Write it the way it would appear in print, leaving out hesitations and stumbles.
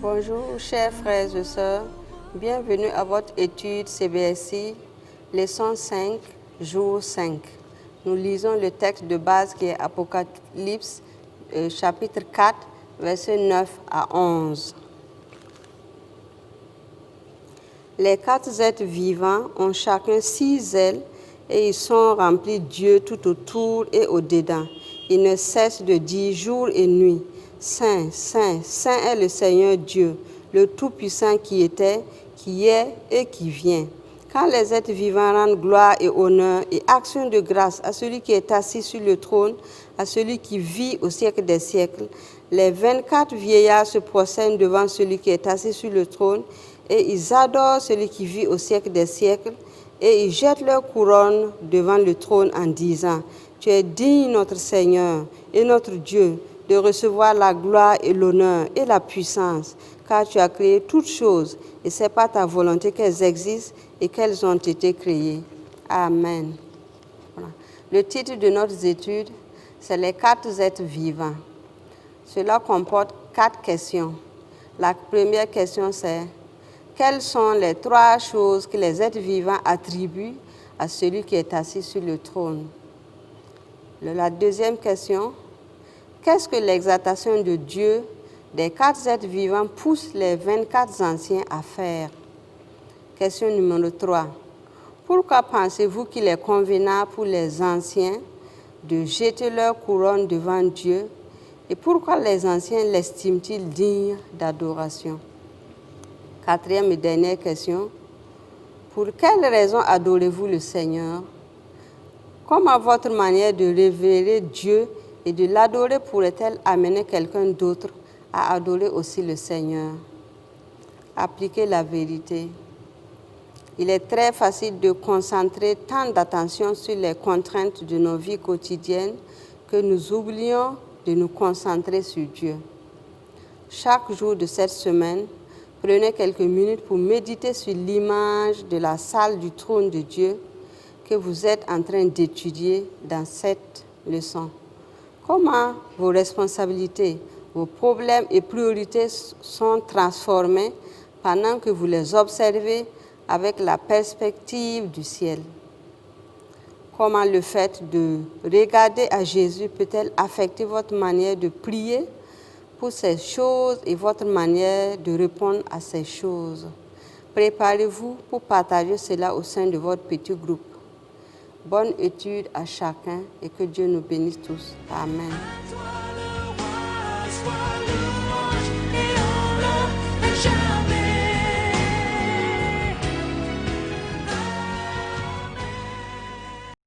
Bonjour, chers frères et sœurs. Bienvenue à votre étude CBSI, leçon 5, jour 5. Nous lisons le texte de base qui est Apocalypse, chapitre 4, versets 9 à 11. Les 4 êtres vivants ont chacun 6 ailes et ils sont remplis Dieu tout autour et au-dedans. Ils ne cessent de dire jour et nuit, Saint, Saint, Saint est le Seigneur Dieu, le Tout-Puissant qui était, qui est et qui vient. Quand les êtres vivants rendent gloire et honneur et action de grâce à celui qui est assis sur le trône, à celui qui vit au siècle des siècles, les 24 vieillards se prosternent devant celui qui est assis sur le trône et ils adorent celui qui vit au siècle des siècles et ils jettent leur couronne devant le trône en disant « Tu es digne, notre Seigneur et notre Dieu, de recevoir la gloire et l'honneur et la puissance, car tu as créé toutes choses et c'est par ta volonté qu'elles existent et qu'elles ont été créées. Amen. » Voilà. Le titre de notre étude, c'est « Les 4 êtres vivants ». Cela comporte 4 questions. La première question, c'est « Quelles sont les 3 choses que les êtres vivants attribuent à celui qui est assis sur le trône ?» La deuxième question, qu'est-ce que l'exaltation de Dieu des 4 êtres vivants pousse les 24 anciens à faire? Question numéro 3. Pourquoi pensez-vous qu'il est convenable pour les anciens de jeter leur couronne devant Dieu? Et pourquoi les anciens l'estiment-ils digne d'adoration? Quatrième et dernière question. Pour quelle raison adorez-vous le Seigneur? Comment votre manière de révérer Dieu et de l'adorer pourrait-elle amener quelqu'un d'autre à adorer aussi le Seigneur? Appliquez la vérité. Il est très facile de concentrer tant d'attention sur les contraintes de nos vies quotidiennes que nous oublions de nous concentrer sur Dieu. Chaque jour de cette semaine, prenez quelques minutes pour méditer sur l'image de la salle du trône de Dieu que vous êtes en train d'étudier dans cette leçon. Comment vos responsabilités, vos problèmes et priorités sont transformés pendant que vous les observez avec la perspective du ciel? Comment le fait de regarder à Jésus peut-elle affecter votre manière de prier pour ces choses et votre manière de répondre à ces choses? Préparez-vous pour partager cela au sein de votre petit groupe. Bonne étude à chacun et que Dieu nous bénisse tous. Amen.